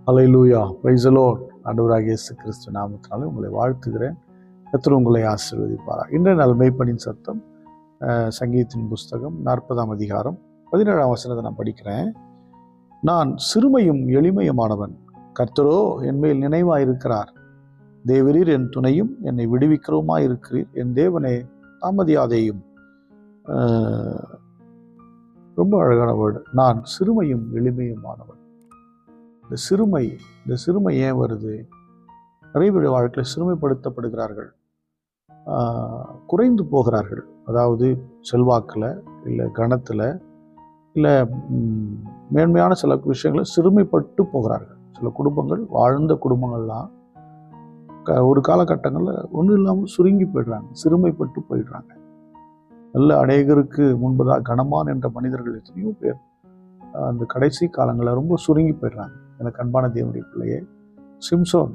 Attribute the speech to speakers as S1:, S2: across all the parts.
S1: Hallelujah, praise the Lord. ஆண்டவராகிய இயேசு கிறிஸ்து நாமத்தினாலே உங்களை வாழ்த்துகிறேன். கர்த்தர் உங்களை ஆசீர்வதிப்பாராக. இன்றைய நாள் மெய்ப்பனின் சத்தம், சங்கீதத்தின் புஸ்தகம் 40ஆம் அதிகாரம் 17ஆம் வசனத்தை நான் படிக்கிறேன். நான் சிறுமையும் எளிமையுமானவன், கர்த்தரோ என்மேல் நினைவாயிருக்கிறார். தேவரீர் என் துணையும் என்னை விடுவிக்கிறவுமாயிருக்கிறீர். என் தேவனே தாமதியாதேயும். ரொம்ப அழகான வேர்டு. நான் சிறுமையும் எளிமையுமானவன். இந்த சிறுமை ஏன் வருது? நிறைய பேர் வாழ்க்கையில் சிறுமைப்படுத்தப்படுகிறார்கள், குறைந்து போகிறார்கள். அதாவது செல்வாக்கில், இல்லை கணத்தில், இல்லை மேன்மையான சில விஷயங்களில் சிறுமைப்பட்டு போகிறார்கள். சில குடும்பங்கள், வாழ்ந்த குடும்பங்கள்லாம் ஒரு காலகட்டங்களில் ஒன்றும் இல்லாமல் சுருங்கி போயிடுறாங்க, சிறுமைப்பட்டு போயிடுறாங்க. நல்ல அநேகருக்கு முன்பதாக கனமான் என்ற மனிதர்கள் எத்தனையோ பேர் அந்த கடைசி காலங்களில் ரொம்ப சுருங்கி போயிடுறாங்க. எனக்கு அன்பான தேவனுடைய பிள்ளையே, சிம்சோன்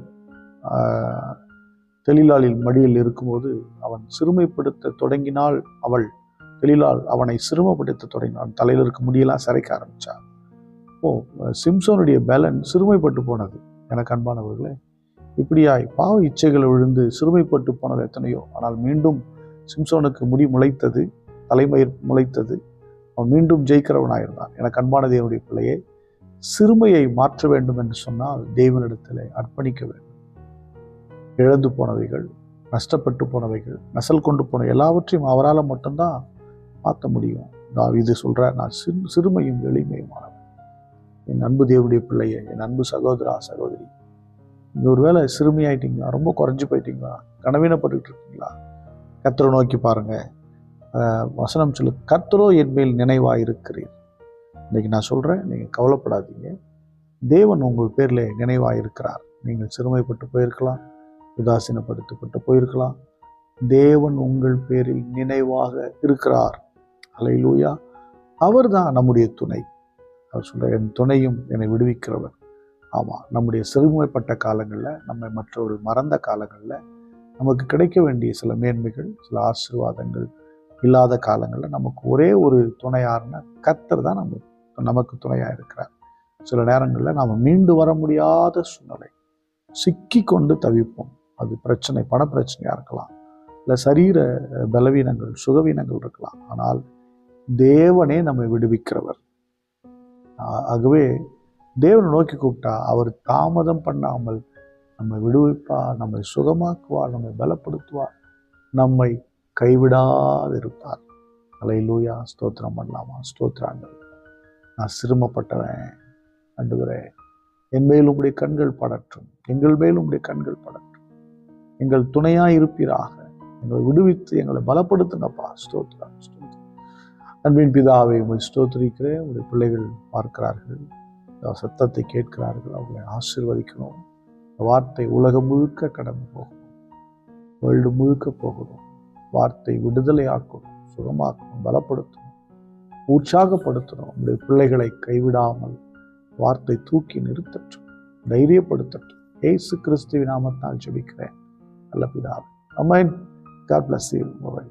S1: தெலீலாளின் மடியில் இருக்கும்போது அவன் சிறுமைப்படுத்த தொடங்கினால், தெலீலாள் அவனை சிறுமைப்படுத்த தொடங்கினான். தலையில் இருக்க முடியெல்லாம் சிறைக்க ஆரம்பித்தான். சிம்சோனுடைய பலன் சிறுமைப்பட்டு போனது. எனக்கு அன்பானவர்களே, இப்படியாய் பாவ இச்சைகள் விழுந்து சிறுமைப்பட்டு போனது எத்தனையோ. ஆனால் மீண்டும் சிம்சோனுக்கு முடி முளைத்தது, தலைமயிர் முளைத்தது. அவன் மீண்டும் ஜெயிக்கிறவனாயிருந்தான். எனக்கு அன்பான தேவனுடைய பிள்ளையே, சிறுமையை மாற்ற வேண்டும் என்று சொன்னால் தேவனிடத்தில் அர்ப்பணிக்க வேண்டும். இழந்து போனவைகள், நஷ்டப்பட்டு போனவைகள், நசல் கொண்டு போன எல்லாவற்றையும் அவரால் மட்டும்தான் மாற்ற முடியும். தாவீது சொல்கிறார், நான் சிறுமையும் எளிமையுமானவன். என் அன்பு தேவனுடைய பிள்ளையே, என் அன்பு சகோதரா சகோதரி, நீங்கள் ஒரு வேளை சிறுமையாயிட்டீங்களா? ரொம்ப குறைஞ்சி போயிட்டீங்களா? கனவீனப்பட்டு இருக்கீங்களா? கர்த்தரை நோக்கி பாருங்க. வசனம் சொல்லு, கர்த்தரோ என் மேல் நினைவாயிருக்கிறீர். இன்னைக்கு நான் சொல்கிறேன், நீங்கள் கவலைப்படாதீங்க. தேவன் உங்கள் பேரில் நினைவாயிருக்கிறார். நீங்கள் சிறுமைப்பட்டு போயிருக்கலாம், உதாசீனப்படுத்தப்பட்டு போயிருக்கலாம். தேவன் உங்கள் பேரில் நினைவாக இருக்கிறார். ஹல்லேலூயா. அவர் தான் நம்முடைய துணை. அவர் சொல்ற, என் துணையும் என்னை விடுவிக்கிறவர். ஆமாம், நம்முடைய சிறுமைப்பட்ட காலங்களில், நம்மை மற்றவர்கள் மறந்த காலங்களில், நமக்கு கிடைக்க வேண்டிய சில மேன்மைகள், சில ஆசீர்வாதங்கள் இல்லாத காலங்களில் நமக்கு ஒரே ஒரு துணையாருன்னா கர்த்தர் தான் நமக்கு துணையாக இருக்கிறார். சில நேரங்களில் நாம் மீண்டு வர முடியாத சூழ்நிலை, சிக்கி கொண்டு தவிப்போம். அது பிரச்சனை, பணப்பிரச்சனையாக இருக்கலாம், இல்லை சரீர பலவீனங்கள், சுகவீனங்கள் இருக்கலாம். ஆனால் தேவனே நம்மை விடுவிக்கிறவர். ஆகவே தேவனை நோக்கி கூப்பிட்டா அவர் தாமதம் பண்ணாமல் நம்மை விடுவிப்பார், நம்மை சுகமாக்குவார், நம்மை பலப்படுத்துவார், நம்மை கைவிடாது இருப்பார். ஹல்லேலூயா. ஸ்தோத்திரம் பண்ணலாமா? ஸ்தோத்திராங்கள். நான் சிறுமப்பட்டவன் ஆண்டவரே, என் மேல் உம்முடைய கண்கள் படட்டும், எங்கள் மேல் உம்முடைய கண்கள் படட்டும், எங்கள் துணையாக இருப்பீராக, எங்களை விடுவித்து எங்களை பலப்படுத்துங்கப்பா. ஸ்தோத்திரம் ஸ்தோத்திரம். அன்பின் பிதாவை உம்மை ஸ்தோத்திரிக்கிறேன். உங்களுடைய பிள்ளைகள் பார்க்கிறார்கள், சத்தத்தை கேட்கிறார்கள், அவங்களை ஆசீர்வதிக்கணும். வார்த்தை உலகம் முழுக்க கடந்து போகணும், வேர்ல்டு முழுக்க போகணும். வார்த்தை விடுதலை ஆக்கணும், சுகமாக்கணும், பலப்படுத்தணும், உற்சாகப்படுத்தணும். உங்களுடைய பிள்ளைகளை கைவிடாமல் வார்த்தை தூக்கி நிறுத்தட்டும், தைரியப்படுத்தட்டும். இயேசு கிறிஸ்துவின் நாமத்தால் ஜெபிக்கிறேன் நல்ல பிதாவே. ஆமென். God bless you. Bye.